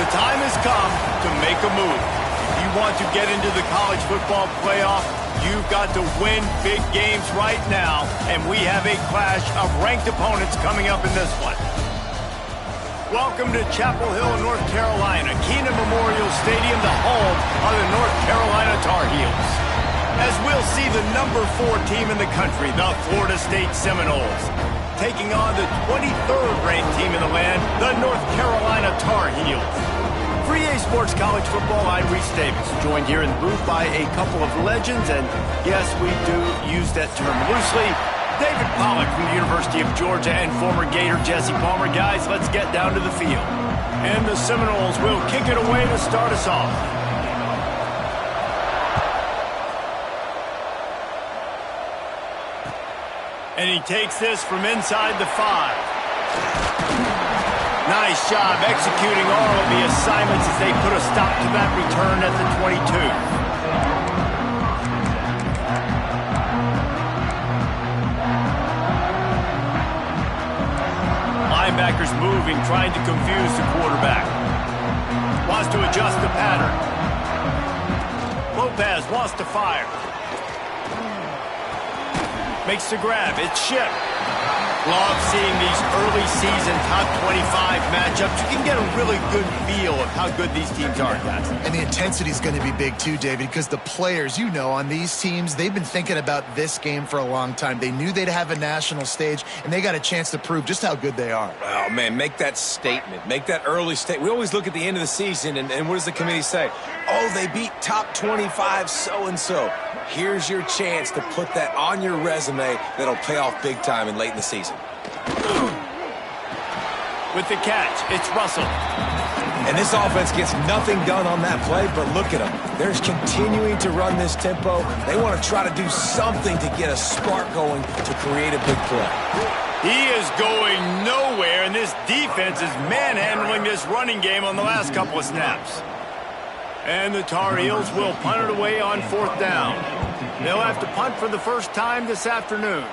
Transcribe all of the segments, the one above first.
time has come to make a move. If you want to get into the college football playoff, you've got to win big games right now, and we have a clash of ranked opponents coming up in this one. Welcome to Chapel Hill, North Carolina, Keenan Memorial Stadium, the home of the North Carolina Tar Heels. As we'll see the number 4 team in the country, the Florida State Seminoles, taking on the 23rd ranked team in the land, the North Carolina Tar Heels. For EA Sports College Football, I'm Reese Davis, joined here in the booth by a couple of legends, and yes, we do use that term loosely. David Pollack from the University of Georgia and former Gator Jesse Palmer. Guys, let's get down to the field. And the Seminoles will kick it away to start us off. And he takes this from inside the 5. Nice job executing all of the assignments as they put a stop to that return at the 22. Linebackers moving, trying to confuse the quarterback. Wants to adjust the pattern. Lopez wants to fire. Makes the grab. It's Ship. Love seeing these early season top 25 matchups. You can get a really good feel of how good these teams are, guys. And the intensity is going to be big too, David, because the players, you know, on these teams, they've been thinking about this game for a long time. They knew they'd have a national stage, and they got a chance to prove just how good they are. Oh, man, make that statement. Make that early statement. We always look at the end of the season, and what does the committee say? Oh, they beat top 25 so-and-so. Here's your chance to put that on your resume that'll pay off big time and late in the season. With the catch, it's Russell. And this offense gets nothing done on that play, but look at them. They're continuing to run this tempo. They want to try to do something to get a spark going to create a big play. He is going nowhere, and this defense is manhandling this running game on the last couple of snaps. And the Tar Heels will punt it away on 4th down. They'll have to punt for the first time this afternoon.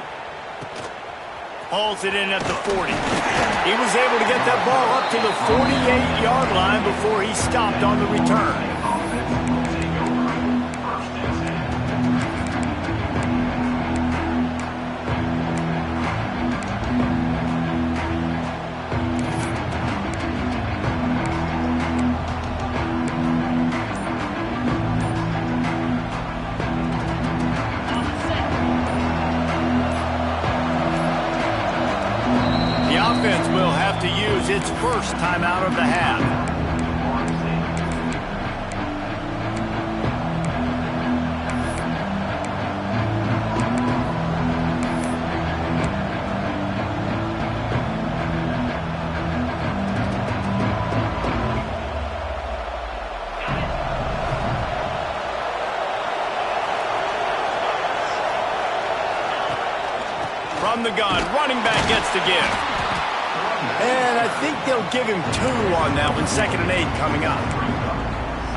Hauls it in at the 40. He was able to get that ball up to the 48-yard line before he stopped on the return. Offense will have to use its first timeout of the half. From the gun, running back gets to give. And I think they'll give him 2 on that one, 2nd and 8 coming up.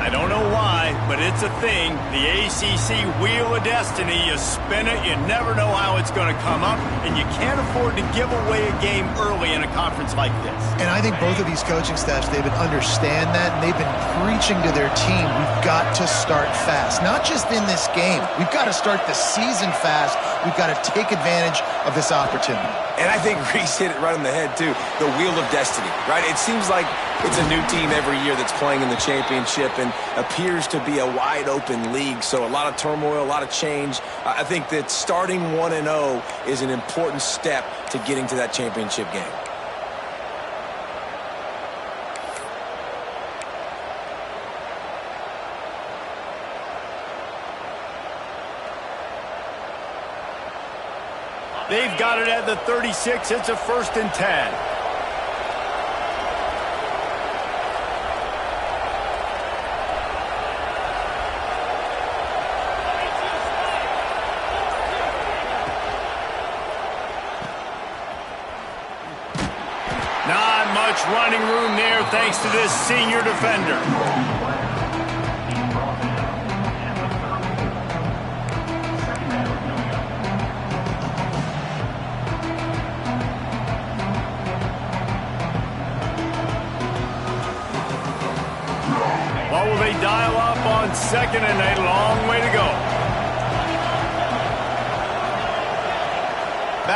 I don't know why, but it's a thing. The ACC Wheel of Destiny, you spin it, you never know how it's going to come up, and you can't afford to give away a game early in a conference like this. And I think both of these coaching staffs, David, understand that, and they've been preaching to their team, we've got to start fast. Not just in this game. We've got to start the season fast. We've got to take advantage of this opportunity. And I think Reese hit it right on the head, too. The Wheel of Destiny, right? It seems like it's a new team every year that's playing in the championship and appears to be a wide-open league. So a lot of turmoil, a lot of change. I think that starting 1-0 is an important step to getting to that championship game. They've got it at the 36. It's a 1st and 10. Not much running room there thanks to this senior defender.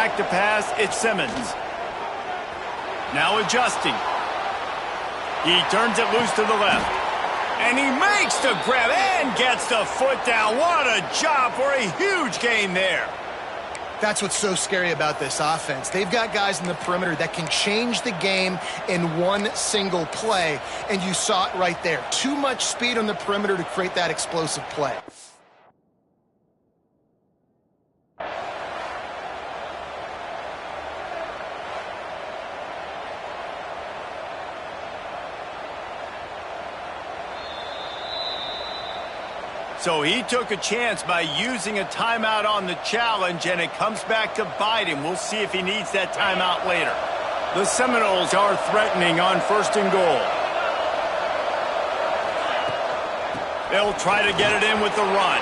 back to pass. It's Simmons. Now adjusting. He turns it loose to the left. And he makes the grab and gets the foot down. What a job for a huge gain there. That's what's so scary about this offense. They've got guys in the perimeter that can change the game in one single play, and you saw it right there. Too much speed on the perimeter to create that explosive play. So he took a chance by using a timeout on the challenge, and it comes back to bite him. We'll see if he needs that timeout later. The Seminoles are threatening on 1st and goal. They'll try to get it in with the run.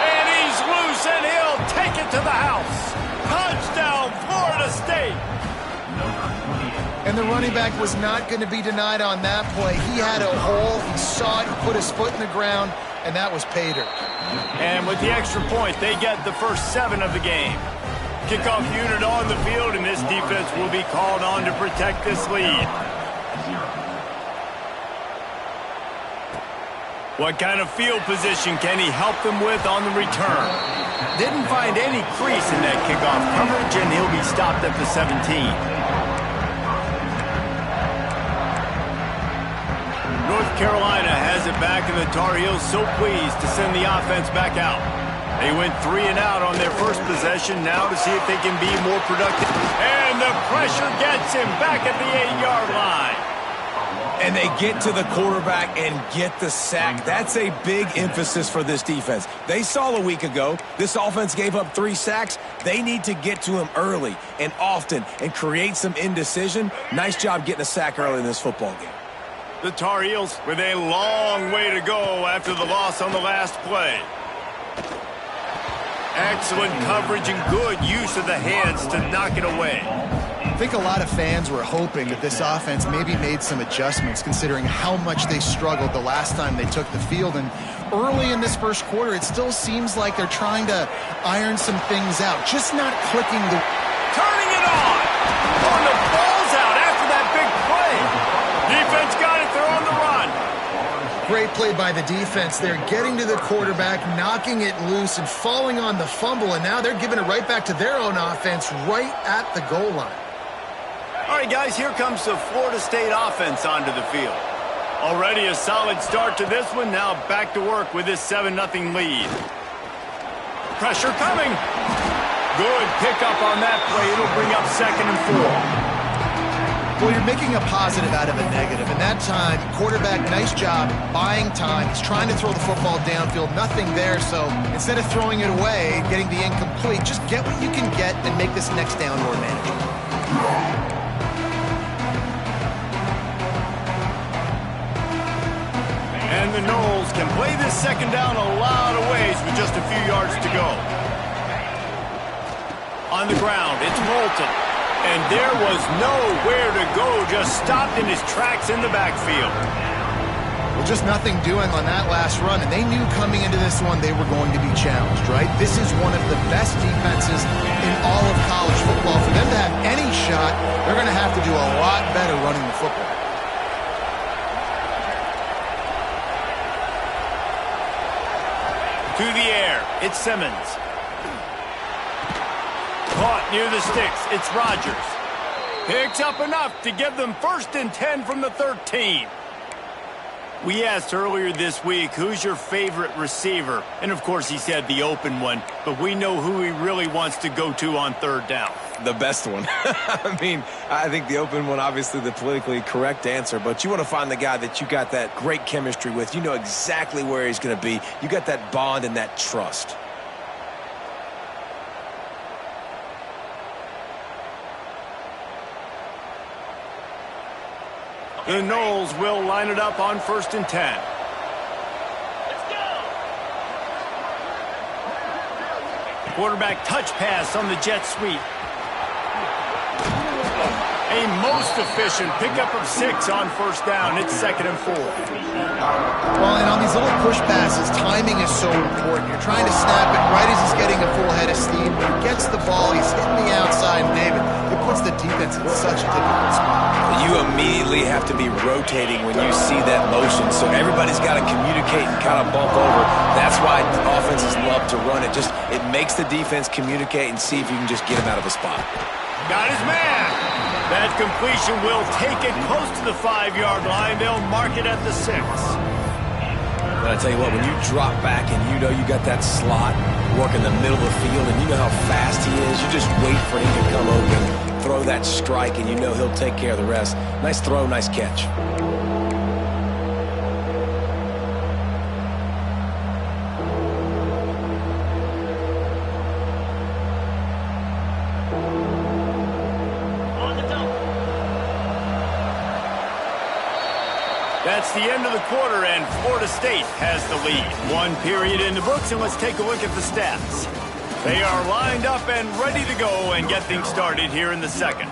And he's loose, and he'll take it to the house. Touchdown, Florida State. And the running back was not going to be denied on that play. He had a hole. He saw it. He put his foot in the ground. And that was pay dirt. And with the extra point, they get the first 7 of the game. Kickoff unit on the field, and this defense will be called on to protect this lead. What kind of field position can he help them with on the return? Didn't find any crease in that kickoff coverage, and he'll be stopped at the 17. North Carolina has it back, and the Tar Heels so pleased to send the offense back out. They went 3 and out on their first possession, now to see if they can be more productive. And the pressure gets him back at the 8-yard line. And they get to the quarterback and get the sack. That's a big emphasis for this defense. They saw a week ago, this offense gave up 3 sacks. They need to get to him early and often and create some indecision. Nice job getting a sack early in this football game. The Tar Heels with a long way to go after the loss on the last play. Excellent coverage and good use of the hands to knock it away. I think a lot of fans were hoping that this offense maybe made some adjustments considering how much they struggled the last time they took the field. And early in this first quarter, it still seems like they're trying to iron some things out. Just not clicking the... Turning it on! Oh, the ball's out after that big play. Defense got it. They're on the run. Great play by the defense. They're getting to the quarterback, knocking it loose, and falling on the fumble. And now they're giving it right back to their own offense right at the goal line. All right, guys, here comes the Florida State offense onto the field. Already a solid start to this one. Now back to work with this 7-0 lead. Pressure coming. Good pickup on that play. It'll bring up 2nd and 4. Well, you're making a positive out of a negative. And that time, quarterback, nice job, buying time. He's trying to throw the football downfield. Nothing there, so instead of throwing it away, getting the incomplete, just get what you can get and make this next down more manageable. And the Noles can play this 2nd down a lot of ways with just a few yards to go. On the ground, it's Moulton. And there was nowhere to go, just stopped in his tracks in the backfield. Well, just nothing doing on that last run, and they knew coming into this one they were going to be challenged, right? This is one of the best defenses in all of college football. For them to have any shot, they're going to have to do a lot better running the football. To the air, it's Simmons. Caught near the sticks, it's Rodgers. Picks up enough to give them 1st and 10 from the 13. We asked earlier this week, who's your favorite receiver? And of course he said the open one, but we know who he really wants to go to on 3rd down. The best one. I mean, I think the open one, obviously the politically correct answer, but you want to find the guy that you got that great chemistry with. You know exactly where he's going to be. You got that bond and that trust. The Noles will line it up on 1st and 10. Let's go! Quarterback touch pass on the jet sweep. A most efficient pickup of 6 on first down. It's 2nd and 4. Well, and on these little push passes, timing is so important. You're trying to snap it right as he's getting a full head of steam. When he gets the ball, he's hitting the outside, and David, it puts the defense in such a difficult spot. You immediately have to be rotating when you see that motion, so everybody's got to communicate and kind of bump over. That's why offenses love to run it. It makes the defense communicate and see if you can just get him out of a spot. Got his man. That completion will take it close to the 5-yard line. They'll mark it at the 6. But I tell you what, when you drop back and you know you got that slot work in the middle of the field and you know how fast he is, you just wait for him to come open, throw that strike, and you know he'll take care of the rest. Nice throw, nice catch. That's the end of the quarter, and Florida State has the lead. 1 period in the books, and let's take a look at the stats. They are lined up and ready to go and get things started here in the second.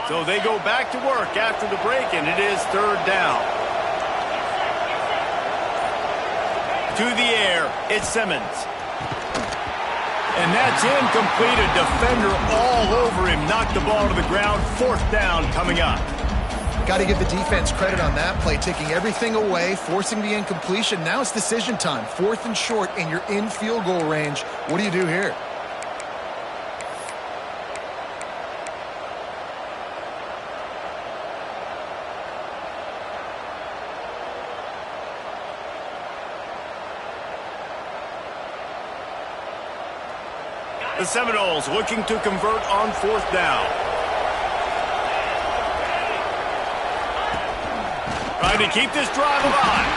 So they go back to work after the break, and it is 3rd down. To the air, it's Simmons. And that's incomplete. A defender all over him. Knocked the ball to the ground. 4th down coming up. Got to give the defense credit on that play, taking everything away, forcing the incompletion. Now it's decision time. 4th and short, and you're in field goal range. What do you do here? The Seminoles looking to convert on 4th down. Trying to keep this drive alive.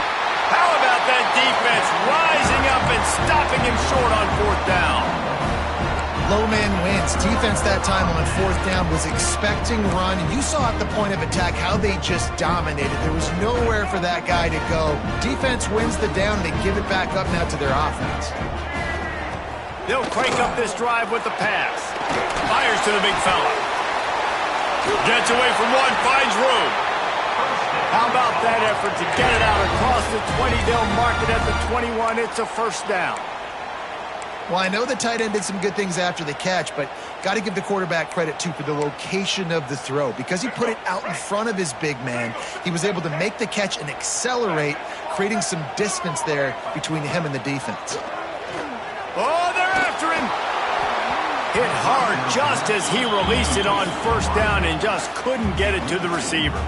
How about that defense rising up and stopping him short on 4th down? Low man wins. Defense that time on 4th down was expecting run. And you saw at the point of attack how they just dominated. There was nowhere for that guy to go. Defense wins the down. They give it back up now to their offense. They'll crank up this drive with the pass. Fires to the big fella. Gets away from one, finds room. How about that effort to get it out across the 20? They'll mark it at the 21. It's a 1st down. Well, I know the tight end did some good things after the catch, but got to give the quarterback credit, too, for the location of the throw. Because he put it out in front of his big man, he was able to make the catch and accelerate, creating some distance there between him and the defense. Oh, they're after him. Hit hard just as he released it on 1st down and just couldn't get it to the receiver.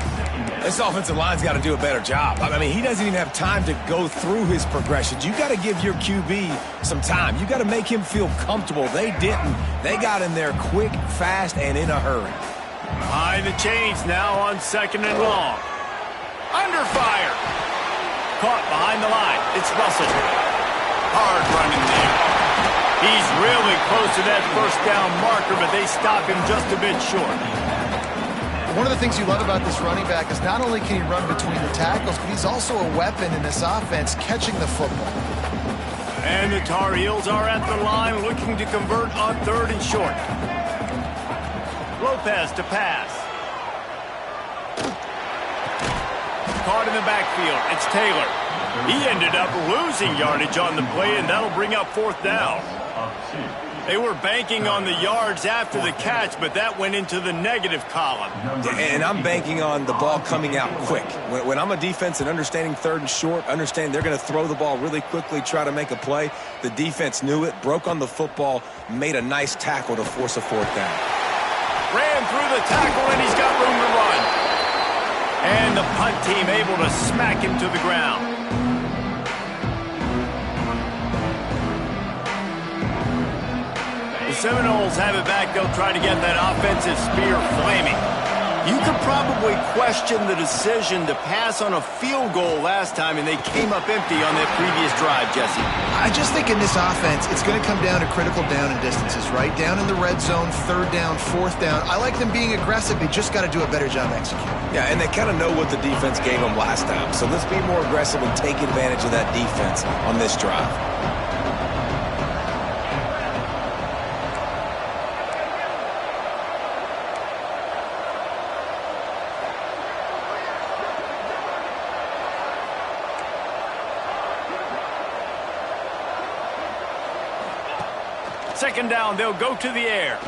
This offensive line's got to do a better job. I mean, he doesn't even have time to go through his progressions. You got to give your QB some time. You got to make him feel comfortable. They didn't. They got in there quick, fast, and in a hurry. Behind the chains now on 2nd and long. Under fire. Caught behind the line. It's Russell. Hard running there. He's really close to that 1st down marker, but they stop him just a bit short. One of the things you love about this running back is not only can he run between the tackles, but he's also a weapon in this offense, catching the football. And the Tar Heels are at the line looking to convert on 3rd and short. Lopez to pass. Caught in the backfield. It's Taylor. He ended up losing yardage on the play, and that'll bring up 4th down. They were banking on the yards after the catch, but that went into the negative column. And I'm banking on the ball coming out quick. When I'm a defense and understanding 3rd and short, understand they're going to throw the ball really quickly, try to make a play. The defense knew it, broke on the football, made a nice tackle to force a 4th down. Ran through the tackle, and he's got room to run. And the punt team able to smack him to the ground. The Seminoles have it back. They'll try to get that offensive spear flaming. You could probably question the decision to pass on a field goal last time, and they came up empty on that previous drive, Jesse. I just think in this offense, it's going to come down to critical down and distances, right? Down in the red zone, third down, fourth down. I like them being aggressive. They just got to do a better job executing. Yeah, and they kind of know what the defense gave them last time. So let's be more aggressive and take advantage of that defense on this drive. Second down, they'll go to the air.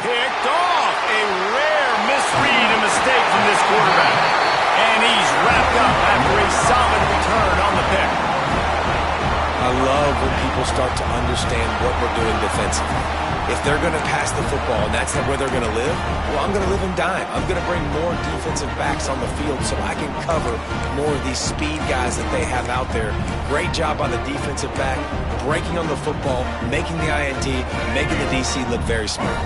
Picked off. A rare misread, a mistake from this quarterback. And he's wrapped up after a solid return on the pick. I love when people start to understand what we're doing defensively. If they're going to pass the football and that's where they're going to live, well, I'm going to live in dime. I'm going to bring more defensive backs on the field so I can cover more of these speed guys that they have out there. Great job by the defensive back, breaking on the football, making the INT, making the DC look very smart.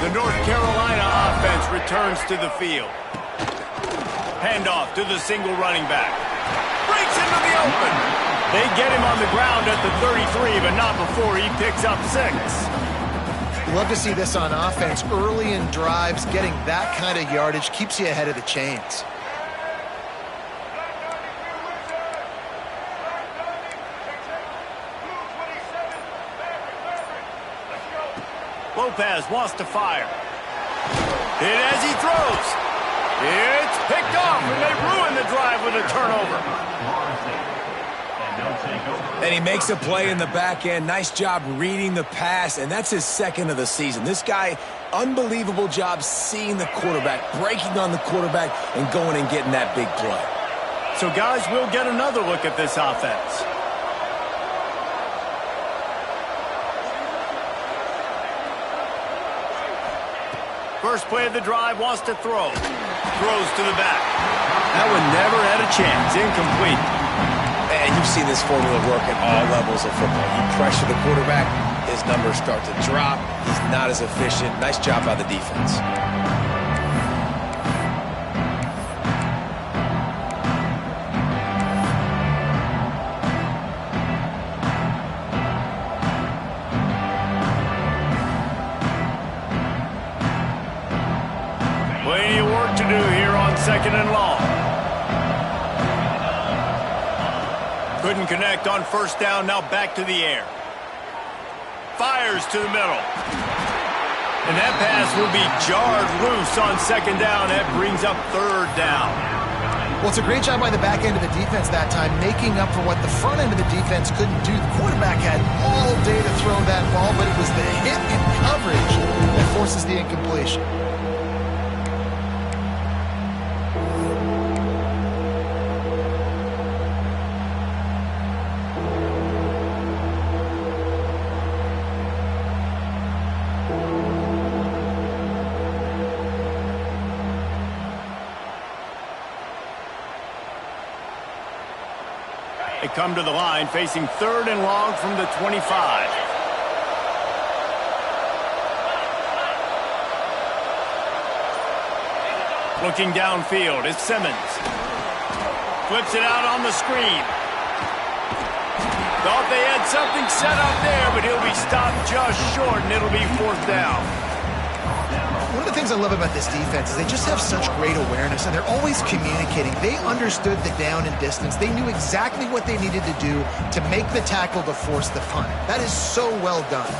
The North Carolina offense returns to the field. Handoff to the single running back. Breaks into the open. They get him on the ground at the 33, but not before he picks up 6. Love to see this on offense. Early in drives, getting that kind of yardage keeps you ahead of the chains. Lopez wants to fire. Hit as he throws. It's picked off, and they ruin the drive with a turnover. And he makes a play in the back end. Nice job reading the pass, and that's his second of the season. This guy, unbelievable job seeing the quarterback, breaking on the quarterback, and going and getting that big play. So, guys, we'll get another look at this offense. First play of the drive, wants to throw. Throws to the back. That one never had a chance. Incomplete. And you've seen this formula work at all levels of football. You pressure the quarterback, his numbers start to drop. He's not as efficient. Nice job by the defense. Plenty of work to do here on second and long. Couldn't connect on first down, now back to the air. Fires to the middle. And that pass will be jarred loose on second down. That brings up third down. Well, it's a great job by the back end of the defense that time, making up for what the front end of the defense couldn't do. The quarterback had all day to throw that ball, but it was the hit and coverage that forces the incompletion. They come to the line facing third and long from the 25. Looking downfield, it's Simmons. Flips it out on the screen. Thought they had something set up there, but he'll be stopped just short, and it'll be fourth down. One of the things I love about this defense is they just have such great awareness, and they're always communicating. They understood the down and distance. They knew exactly what they needed to do to make the tackle to force the punt. That is so well done.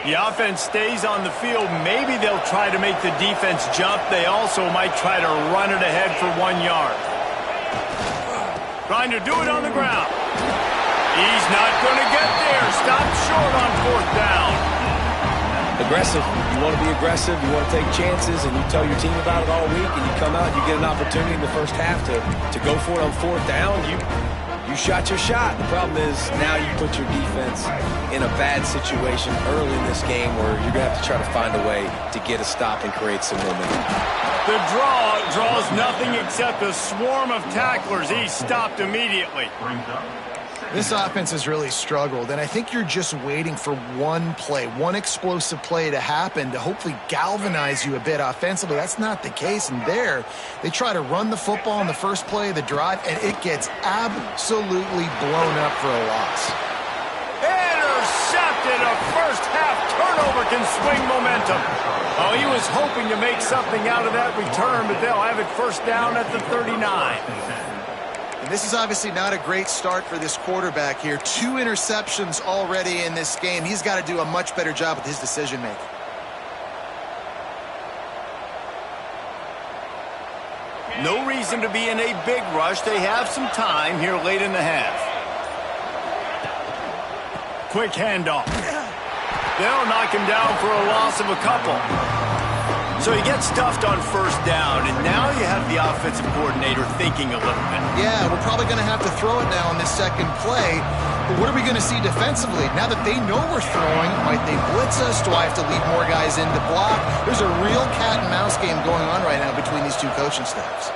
The offense stays on the field. Maybe they'll try to make the defense jump. They also might try to run it ahead for 1 yard. Trying to do it on the ground. He's not going to get there. Stopped short on fourth down. Aggressive. You want to be aggressive. You want to take chances, and you tell your team about it all week, and you come out and you get an opportunity in the first half to go for it on fourth down. You shot your shot. The problem is now you put your defense in a bad situation early in this game where you're going to have to try to find a way to get a stop and create some momentum. The draw draws nothing except a swarm of tacklers. He's stopped immediately. This offense has really struggled, and I think you're just waiting for one play, one explosive play to happen to hopefully galvanize you a bit offensively. That's not the case, and there they try to run the football in the first play of the drive, and it gets absolutely blown up for a loss. Intercepted. A first-half turnover can swing momentum. Oh, he was hoping to make something out of that return, but they'll have it first down at the 39. And this is obviously not a great start for this quarterback here. 2 interceptions already in this game. He's got to do a much better job with his decision-making. No reason to be in a big rush. They have some time here late in the half. Quick handoff. They'll knock him down for a loss of a couple. So he gets stuffed on first down, and now you have the offensive coordinator thinking a little bit. Yeah, we're probably going to have to throw it now on this second play. But what are we going to see defensively? Now that they know we're throwing, might they blitz us? Do I have to leave more guys in to block? There's a real cat and mouse game going on right now between these two coaching staffs.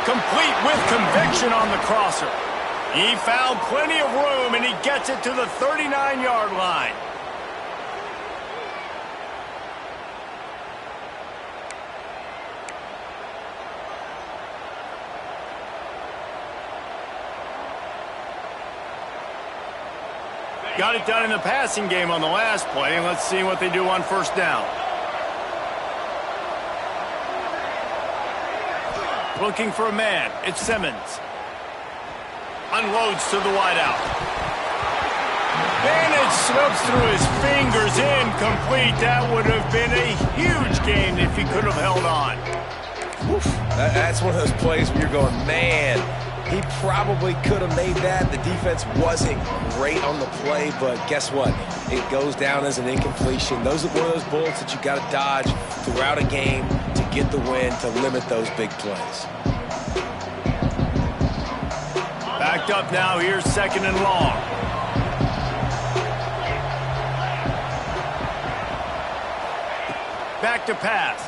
Complete with conviction on the crosser. He found plenty of room, and he gets it to the 39-yard line. Got it done in the passing game on the last play, and let's see what they do on first down. Looking for a man. It's Simmons. Unloads to the wideout. And it slips through his fingers. Incomplete. That would have been a huge gain if he could have held on. Oof. That's one of those plays where you're going, man, he probably could have made that. The defense wasn't great on the play, but guess what? It goes down as an incompletion. Those are one of those bullets that you got to dodge throughout a game to get the win, to limit those big plays. Backed up now. Here's second and long. Back to pass.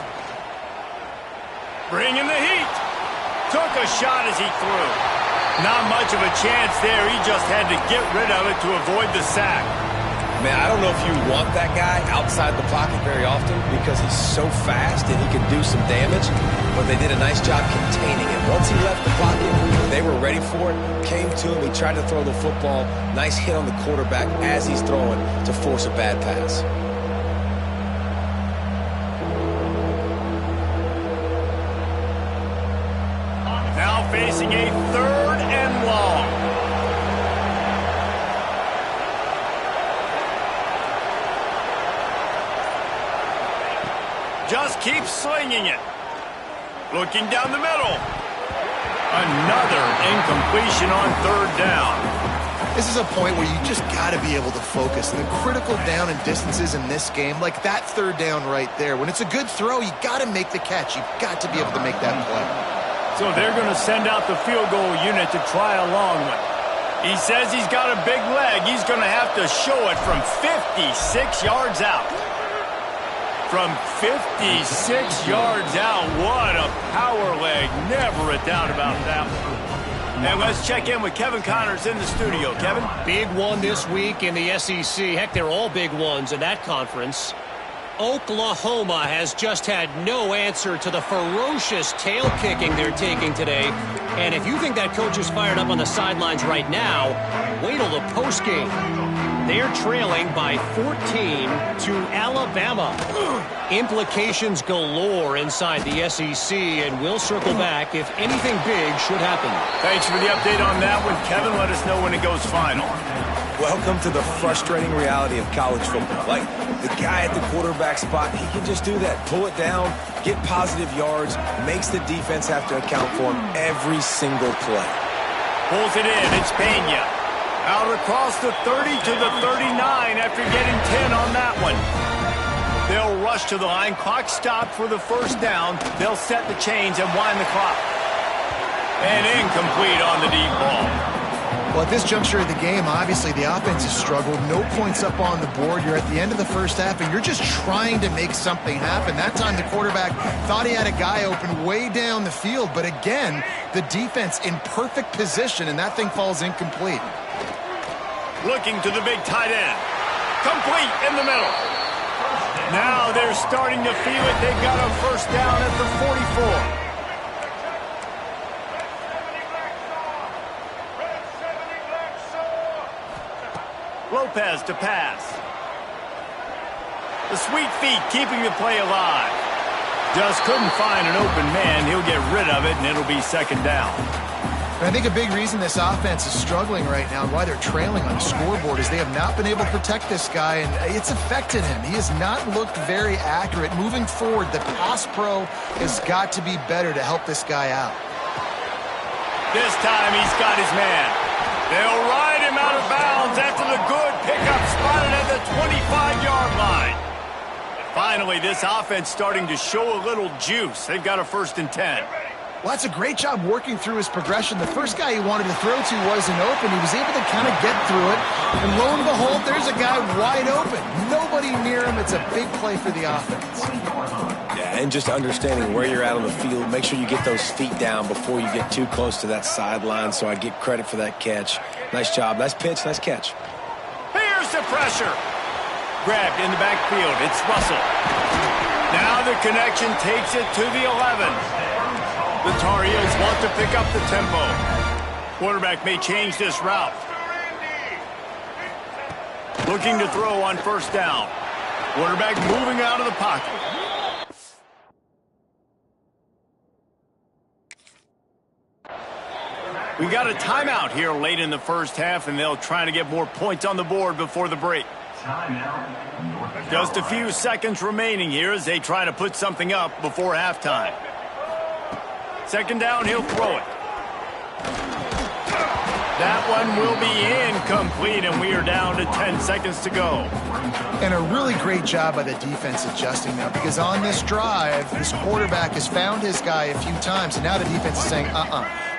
Bringing the heat. Took a shot as he threw. Not much of a chance there. He just had to get rid of it to avoid the sack. Man, I don't know if you want that guy outside the pocket very often because he's so fast and he can do some damage, but they did a nice job containing him. Once he left the pocket, they were ready for it, came to him, he tried to throw the football. Nice hit on the quarterback as he's throwing to force a bad pass. Now facing a third and long. Just keep slinging it. Looking down the middle. Another incompletion on third down. This is a point where you just got to be able to focus. And the critical down and distances in this game, like that third down right there, when it's a good throw, you got to make the catch. You've got to be able to make that play. So they're going to send out the field goal unit to try a long one. He says he's got a big leg. He's going to have to show it from 56 yards out. From 56 yards out, what a power leg. Never a doubt about that one. And let's check in with Kevin Connors in the studio. Kevin? Big one this week in the SEC. Heck, they're all big ones in that conference. Oklahoma has just had no answer to the ferocious tail kicking they're taking today. And if you think that coach is fired up on the sidelines right now, wait till the postgame. They're trailing by 14 to Alabama. Implications galore inside the SEC, and we'll circle back if anything big should happen. Thanks for the update on that one, Kevin. Let us know when it goes final. Welcome to the frustrating reality of college football. Like, the guy at the quarterback spot, he can just do that. Pull it down, get positive yards, makes the defense have to account for him every single play. Pulls it in. It's Pena. Out across the 30 to the 39 after getting 10 on that one. They'll rush to the line. Clock stopped for the first down. They'll set the chains and wind the clock. And incomplete on the deep ball. Well, at this juncture of the game, obviously the offense has struggled. No points up on the board. You're at the end of the first half, and you're just trying to make something happen. That time the quarterback thought he had a guy open way down the field, but again, the defense in perfect position, and that thing falls incomplete. Looking to the big tight end. Complete in the middle. Now they're starting to feel it. They've got a first down at the 44. Lopez to pass. The sweet feet keeping the play alive. Just couldn't find an open man. He'll get rid of it, and it'll be second down. And I think a big reason this offense is struggling right now and why they're trailing on the scoreboard is they have not been able to protect this guy, and it's affected him. He has not looked very accurate. Moving forward, the pass pro has got to be better to help this guy out. This time he's got his man. They'll ride him out of bounds after the good pickup spotted at the 25-yard line. Finally, this offense starting to show a little juice. They've got a 1st and 10. Well, that's a great job working through his progression. The first guy he wanted to throw to wasn't open. He was able to kind of get through it. And lo and behold, there's a guy wide open. Nobody near him. It's a big play for the offense. Yeah, and just understanding where you're at on the field. Make sure you get those feet down before you get too close to that sideline, so I get credit for that catch. Nice job. Nice pitch. Nice catch. Here's the pressure. Grabbed in the backfield. It's Russell. Now the connection takes it to the 11. The Tar Heels want to pick up the tempo. Quarterback may change this route. Looking to throw on first down. Quarterback moving out of the pocket. We got a timeout here late in the first half, and they'll try to get more points on the board before the break. Just a few seconds remaining here as they try to put something up before halftime. Second down, he'll throw it. That one will be incomplete, and we are down to 10 seconds to go. And a really great job by the defense adjusting now, because on this drive, this quarterback has found his guy a few times, and now the defense is saying,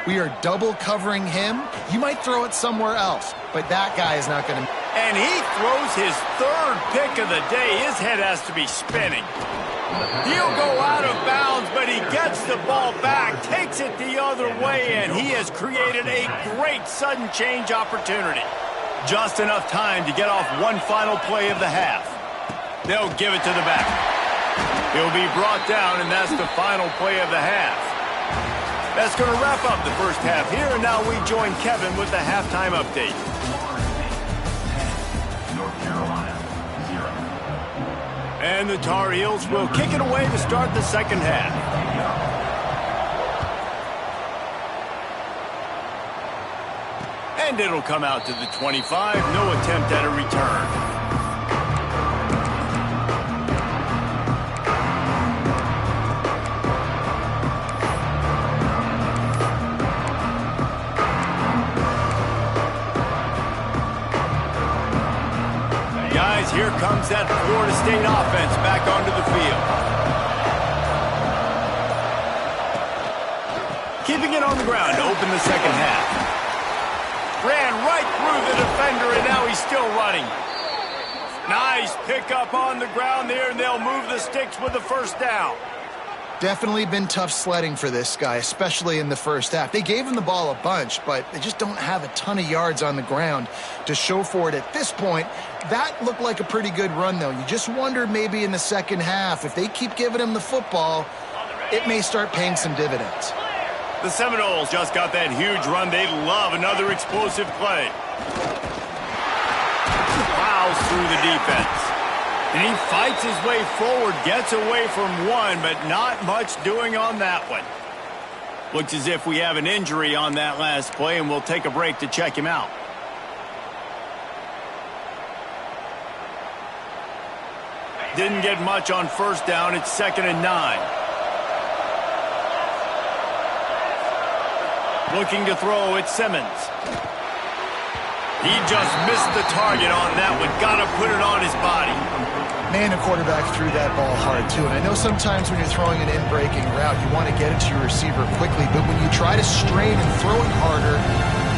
we are double covering him. You might throw it somewhere else, but that guy is not going to. And he throws his 3rd pick of the day. His head has to be spinning. He'll go out of bounds, but he gets the ball back, takes it the other way, and he has created a great sudden change opportunity. Just enough time to get off one final play of the half. They'll give it to the back. He'll be brought down, and that's the final play of the half. That's going to wrap up the first half here, and now we join Kevin with the halftime update. And the Tar Heels will kick it away to start the second half. And it'll come out to the 25. No attempt at a return. Here comes that Florida State offense back onto the field. Keeping it on the ground to open the second half. Ran right through the defender, and now he's still running. Nice pickup on the ground there, and they'll move the sticks with the first down. Definitely been tough sledding for this guy, especially in the first half. They gave him the ball a bunch, but they just don't have a ton of yards on the ground to show for it at this point. That looked like a pretty good run, though. You just wonder maybe in the second half, if they keep giving him the football, it may start paying some dividends. The Seminoles just got that huge run. They love another explosive play. Plows through the defense. And he fights his way forward, gets away from one, but not much doing on that one. Looks as if we have an injury on that last play, and we'll take a break to check him out. Didn't get much on first down. It's 2nd and 9. Looking to throw, it's Simmons. He just missed the target on that one. Got to put it on his body. Man, the quarterback threw that ball hard, too. And I know sometimes when you're throwing an in-breaking route, you want to get it to your receiver quickly. But when you try to strain and throw it harder,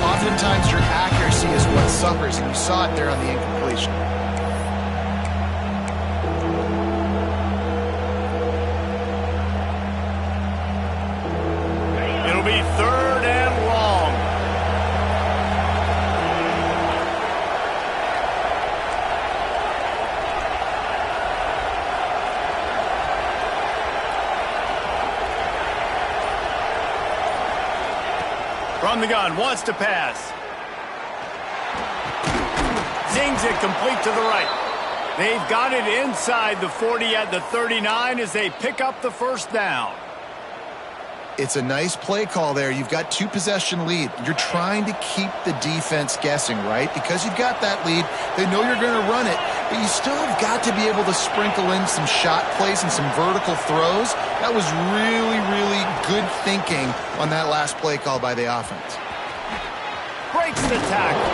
oftentimes your accuracy is what suffers. And you saw it there on the incompletion. It'll be 3rd and long. From the gun, wants to pass. Zings it complete to the right. They've got it inside the 40 at the 39 as they pick up the first down. It's a nice play call there. You've got 2-possession lead. You're trying to keep the defense guessing, right? Because you've got that lead, they know you're going to run it, but you still have got to be able to sprinkle in some shot plays and some vertical throws. That was really, really good thinking on that last play call by the offense. Breaks the tackle.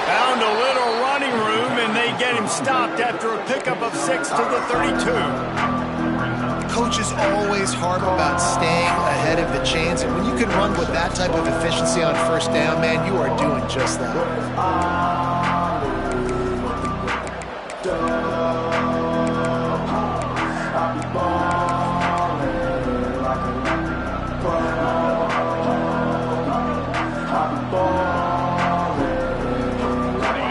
Found a little running room, and they get him stopped after a pickup of 6 to the 32. Coaches always harp about staying ahead of the chains, and when you can run with that type of efficiency on first down, man, you are doing just that.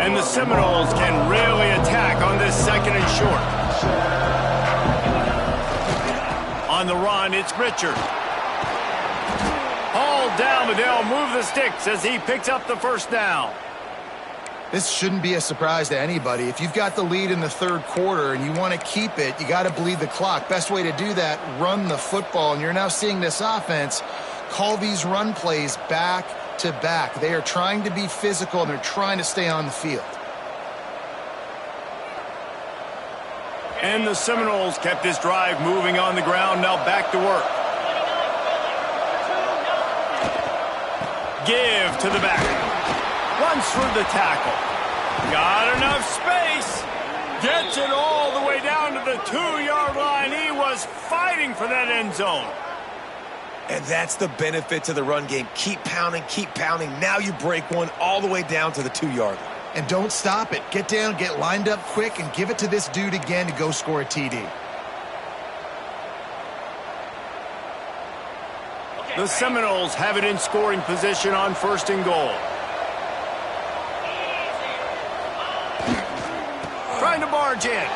And the Seminoles can really attack on this 2nd and short. On the run, it's Richard. Hauled down, but they'll move the sticks as he picks up the first down. This shouldn't be a surprise to anybody. If you've got the lead in the 3rd quarter and you want to keep it, you got to bleed the clock. Best way to do that, run the football. And you're now seeing this offense call these run plays back to back. They are trying to be physical, and they're trying to stay on the field. And the Seminoles kept this drive moving on the ground. Now back to work. Give to the back. Runs through the tackle. Got enough space. Gets it all the way down to the 2-yard line. He was fighting for that end zone. And that's the benefit to the run game. Keep pounding, keep pounding. Now you break one all the way down to the 2-yard line. And don't stop it. Get down, get lined up quick, and give it to this dude again to go score a TD. The Seminoles have it in scoring position on 1st and goal. Trying to barge in.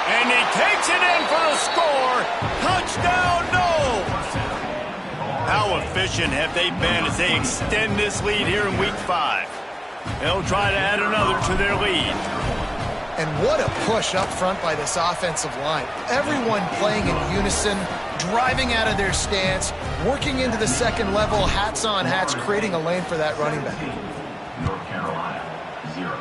And he takes it in for the score. Touchdown, no! How efficient have they been as they extend this lead here in Week 5? They'll try to add another to their lead. And what a push up front by this offensive line. Everyone playing in unison, driving out of their stance, working into the 2nd level, hats on hats, creating a lane for that running back. North Carolina, 0.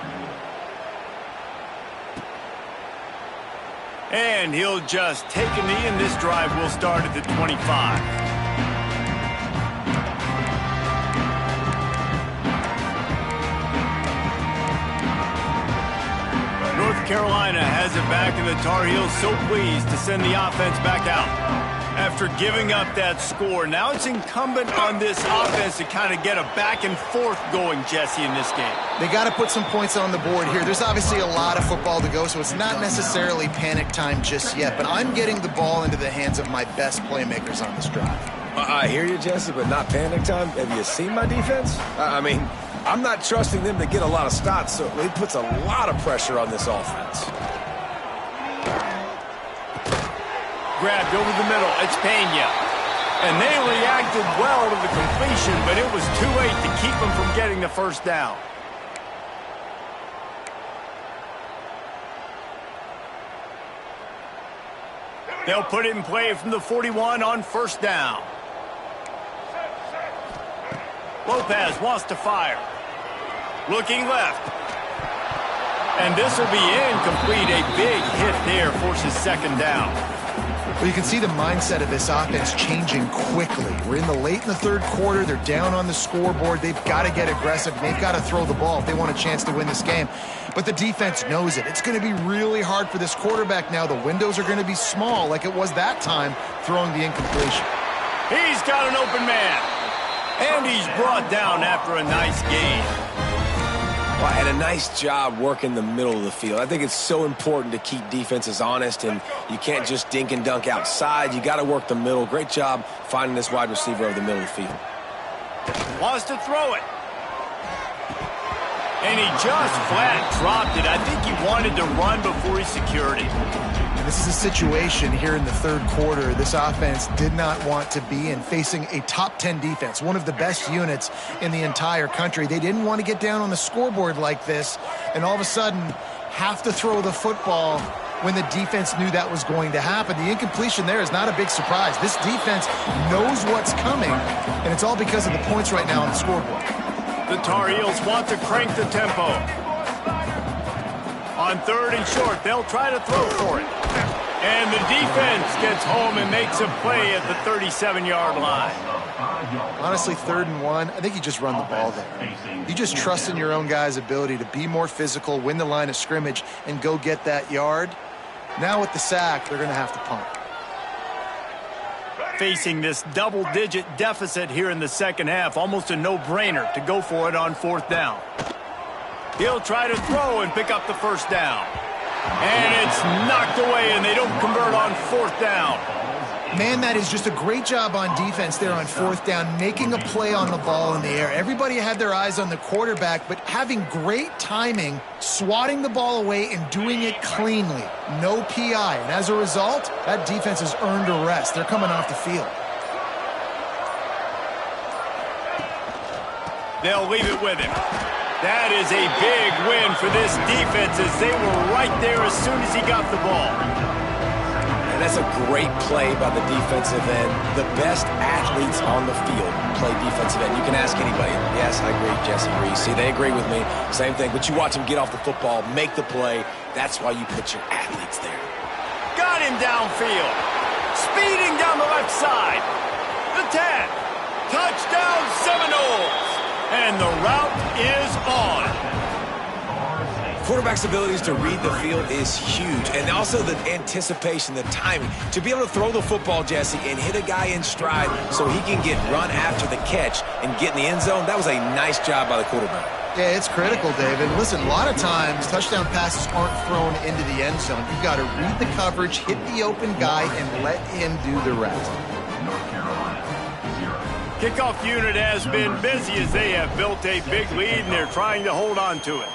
And he'll just take a knee, and this drive will start at the 25. North Carolina has it back, and the Tar Heels so pleased to send the offense back out. After giving up that score, now it's incumbent on this offense to kind of get a back and forth going, Jesse, in this game. They got to put some points on the board here. There's obviously a lot of football to go, so it's not necessarily panic time just yet, but I'm getting the ball into the hands of my best playmakers on this drive. I hear you, Jesse, but not panic time. Have you seen my defense? I mean, I'm not trusting them to get a lot of stops, so it puts a lot of pressure on this offense. Grabbed over the middle. It's Pena. And they reacted well to the completion, but it was too late to keep them from getting the first down. They'll put it in play from the 41 on 1st down. Lopez wants to fire. Looking left. And this will be incomplete. A big hit there forces 2nd down. Well, you can see the mindset of this offense changing quickly. We're in the third quarter. They're down on the scoreboard. They've got to get aggressive. They've got to throw the ball if they want a chance to win this game. But the defense knows it. It's going to be really hard for this quarterback now. The windows are going to be small like it was that time throwing the incompletion. He's got an open man. And he's brought down after a nice gain. Well, and a nice job working the middle of the field. I think it's so important to keep defenses honest, and you can't just dink and dunk outside. You got to work the middle. Great job finding this wide receiver over the middle of the field. Wants to throw it. And he just flat dropped it. I think he wanted to run before he secured it. This is a situation here in the third quarter this offense did not want to be in, facing a top 10 defense, one of the best units in the entire country. They didn't want to get down on the scoreboard like this and all of a sudden have to throw the football when the defense knew that was going to happen. The incompletion there is not a big surprise. This defense knows what's coming, and it's all because of the points right now on the scoreboard. The Tar Heels want to crank the tempo. On 3rd and short, they'll try to throw for it. And the defense gets home and makes a play at the 37-yard line. Honestly, 3rd and 1, I think you just run the ball there. You just trust in your own guys' ability to be more physical, win the line of scrimmage, and go get that yard. Now with the sack, they're going to have to punt. Facing this double-digit deficit here in the second half, almost a no-brainer to go for it on 4th down. He'll try to throw and pick up the 1st down. And it's knocked away, and they don't convert on 4th down. Man, that is just a great job on defense there on 4th down, making a play on the ball in the air. Everybody had their eyes on the quarterback, but having great timing, swatting the ball away and doing it cleanly. No PI. And as a result, that defense has earned a rest. They're coming off the field. They'll leave it with him. That is a big win for this defense as they were right there as soon as he got the ball. And that's a great play by the defensive end. The best athletes on the field play defensive end. You can ask anybody. Yes, I agree, Jesse Reese. See, they agree with me. Same thing. But you watch them get off the football, make the play. That's why you put your athletes there. Got him downfield. Speeding down the left side. The 10. Touchdown Seminoles. And the route is on. Quarterback's abilities to read the field is huge. And also the anticipation, the timing. To be able to throw the football, Jesse, and hit a guy in stride so he can get run after the catch and get in the end zone, that was a nice job by the quarterback. Yeah, it's critical, David. Listen, a lot of times touchdown passes aren't thrown into the end zone. You've got to read the coverage, hit the open guy, and let him do the rest. North Carolina, 0. Kickoff unit has been busy as they have built a big lead and they're trying to hold on to it.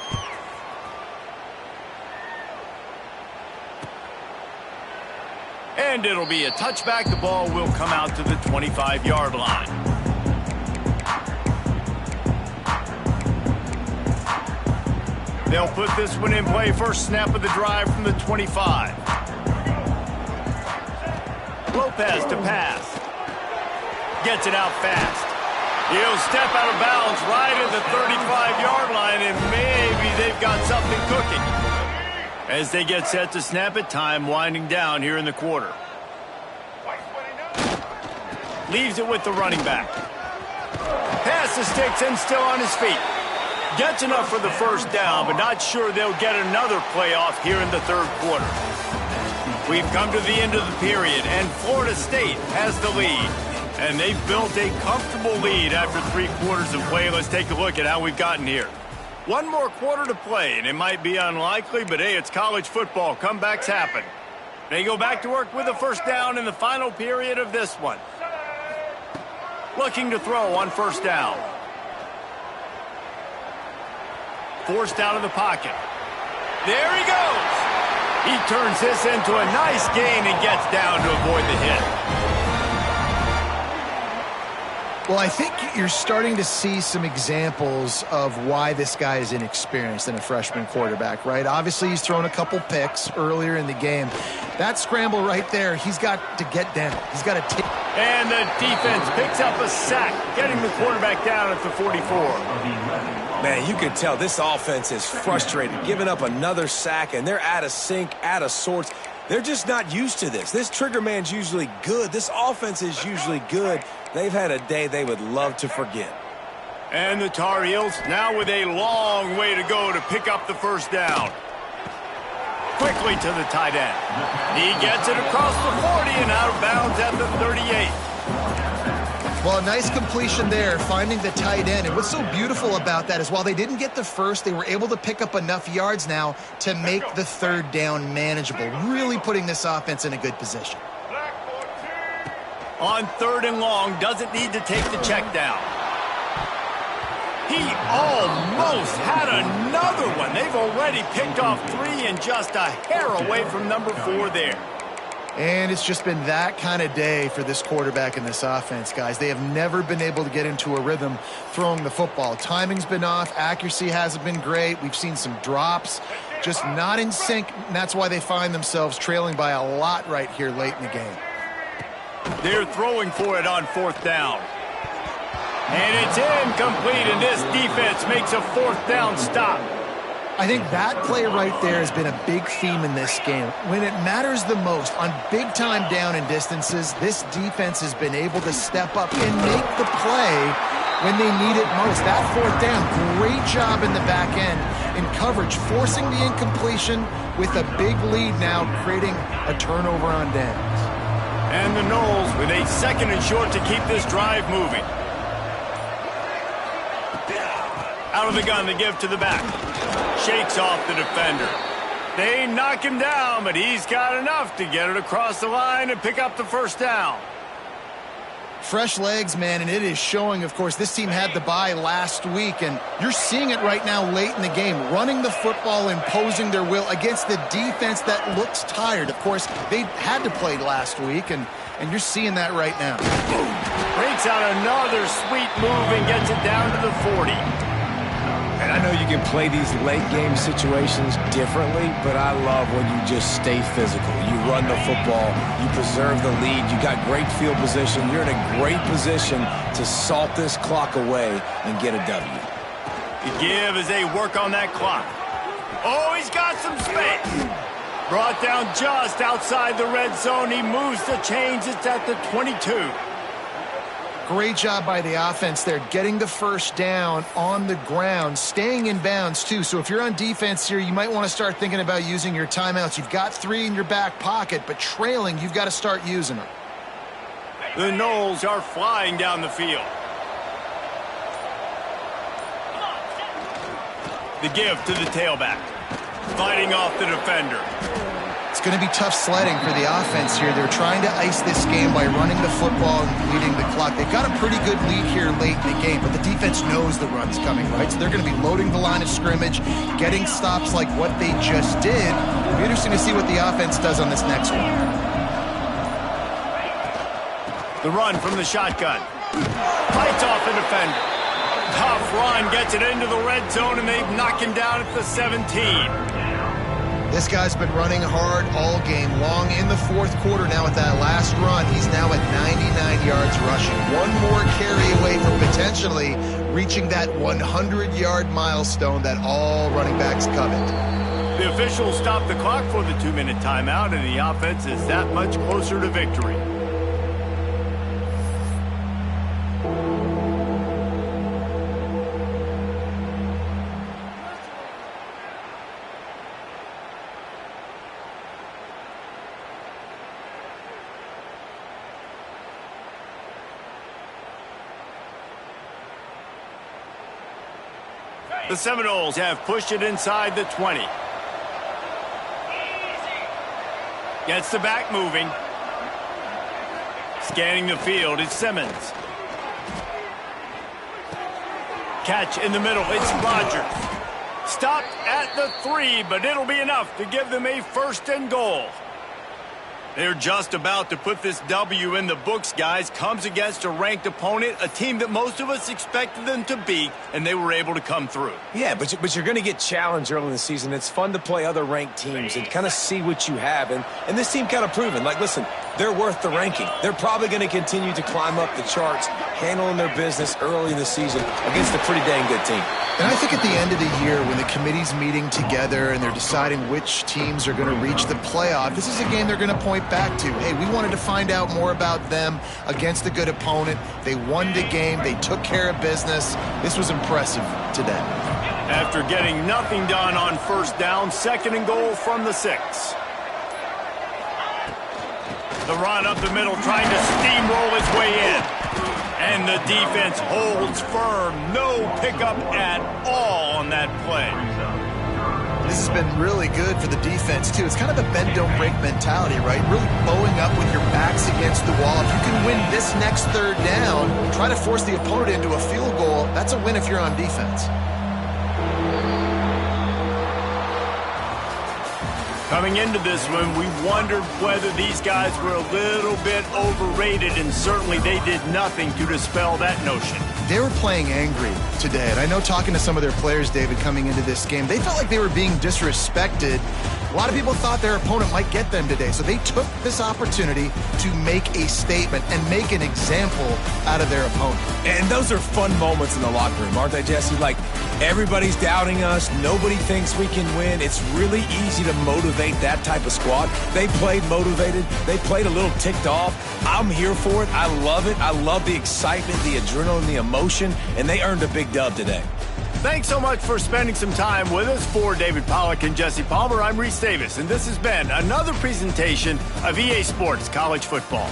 And it'll be a touchback. The ball will come out to the 25-yard line. They'll put this one in play. First snap of the drive from the 25. Lopez to pass. Gets it out fast. He'll step out of bounds right at the 35-yard line, and maybe they've got something cooking. As they get set to snap it, time winding down here in the quarter. Leaves it with the running back. Pass the sticks and still on his feet. Gets enough for the first down, but not sure they'll get another playoff here in the third quarter. We've come to the end of the period, and Florida State has the lead. And they've built a comfortable lead after 3 quarters of play. Let's take a look at how we've gotten here. One more quarter to play, and it might be unlikely, but hey, it's college football. Comebacks happen. They go back to work with a first down in the final period of this one. Looking to throw on first down. Forced out of the pocket. There he goes. He turns this into a nice gain and gets down to avoid the hit. Well, I think you're starting to see some examples of why this guy is inexperienced in a freshman quarterback, right? Obviously, he's thrown a couple picks earlier in the game. That scramble right there, he's got to get down. He's got to take. And the defense picks up a sack, getting the quarterback down at the 44. Man, you can tell this offense is frustrated, giving up another sack, and they're out of sync, out of sorts. They're just not used to this. This trigger man's usually good. This offense is usually good. They've had a day they would love to forget. And the Tar Heels now with a long way to go to pick up the first down. Quickly to the tight end. He gets it across the 40 and out of bounds at the 38. Well, a nice completion there, finding the tight end. And what's so beautiful about that is while they didn't get the first, they were able to pick up enough yards now to make the third down manageable, really putting this offense in a good position. On 3rd and long, doesn't need to take the check down. He almost had another one. They've already picked off 3 and just a hair away from number 4 there. And it's just been that kind of day for this quarterback in this offense, guys. They have never been able to get into a rhythm throwing the football. Timing's been off. Accuracy hasn't been great. We've seen some drops, just not in sync. And that's why they find themselves trailing by a lot right here late in the game. They're throwing for it on 4th down. And it's incomplete, and this defense makes a 4th down stop. I think that play right there has been a big theme in this game. When it matters the most, on big-time down and distances, this defense has been able to step up and make the play when they need it most. That 4th down, great job in the back end in coverage, forcing the incompletion with a big lead now, creating a turnover on downs. And the Noles with a 2nd and short to keep this drive moving. Out of the gun, the give to the back. Shakes off the defender. They knock him down, but he's got enough to get it across the line and pick up the first down. Fresh legs, man, and it is showing, of course. This team had the bye last week, and you're seeing it right now late in the game, running the football, imposing their will against the defense that looks tired. Of course, they had to play last week, and you're seeing that right now. Breaks out another sweet move and gets it down to the 40. And I know you can play these late game situations differently, but I love when you just stay physical. You run the football, you preserve the lead, you got great field position. You're in a great position to salt this clock away and get a W. The give as they work on that clock. Oh, he's got some space. Brought down just outside the red zone. He moves the chains. It's at the 22. Great job by the offense there, getting the first down on the ground, staying in bounds too. So if you're on defense here, you might want to start thinking about using your timeouts. You've got 3 in your back pocket, but trailing, you've got to start using them. The Noles are flying down the field. The give to the tailback. Fighting off the defender. It's going to be tough sledding for the offense here. They're trying to ice this game by running the football and leading the clock. They've got a pretty good lead here late in the game, but the defense knows the run's coming, right? So they're going to be loading the line of scrimmage, getting stops like what they just did. It'll be interesting to see what the offense does on this next one. The run from the shotgun. Fights off the defender. Tough run, gets it into the red zone, and they knock him down at the 17. This guy's been running hard all game long in the 4th quarter. Now with that last run, he's now at 99 yards rushing. One more carry away from potentially reaching that 100-yard milestone that all running backs covet. The officials stop the clock for the 2-minute timeout, and the offense is that much closer to victory. The Seminoles have pushed it inside the 20. Gets the back moving. Scanning the field, it's Simmons. Catch in the middle, it's Rogers. Stopped at the 3, but it'll be enough to give them a 1st and goal. They're just about to put this W in the books, guys. Comes against a ranked opponent, a team that most of us expected them to beat, and they were able to come through. Yeah, but you're going to get challenged early in the season. It's fun to play other ranked teams and kind of see what you have. And this team kind of proven, like, listen, they're worth the ranking. They're probably going to continue to climb up the charts handling their business early in the season against a pretty dang good team. And I think at the end of the year, when the committee's meeting together and they're deciding which teams are going to reach the playoff, this is a game they're going to point back to. Hey, we wanted to find out more about them against a good opponent. They won the game. They took care of business. This was impressive today. After getting nothing done on first down, 2nd and goal from the 6. The run up the middle, trying to steamroll his way in. And the defense holds firm. No pickup at all on that play. This has been really good for the defense, too. It's kind of a bend-don't-break mentality, right? Really bowing up with your backs against the wall. If you can win this next 3rd down, try to force the opponent into a field goal, that's a win if you're on defense. Coming into this one, we wondered whether these guys were a little bit overrated, and certainly they did nothing to dispel that notion. They were playing angry today, and I know talking to some of their players, David, coming into this game, they felt like they were being disrespected. A lot of people thought their opponent might get them today, so they took this opportunity to make a statement and make an example out of their opponent. And those are fun moments in the locker room, aren't they, Jesse? Like, everybody's doubting us. Nobody thinks we can win. It's really easy to motivate that type of squad. They played motivated. They played a little ticked off. I'm here for it. I love it. I love the excitement, the adrenaline, the emotion, and they earned a big dub today. Thanks so much for spending some time with us. For David Pollack and Jesse Palmer, I'm Reese Davis, and this has been another presentation of EA Sports College Football.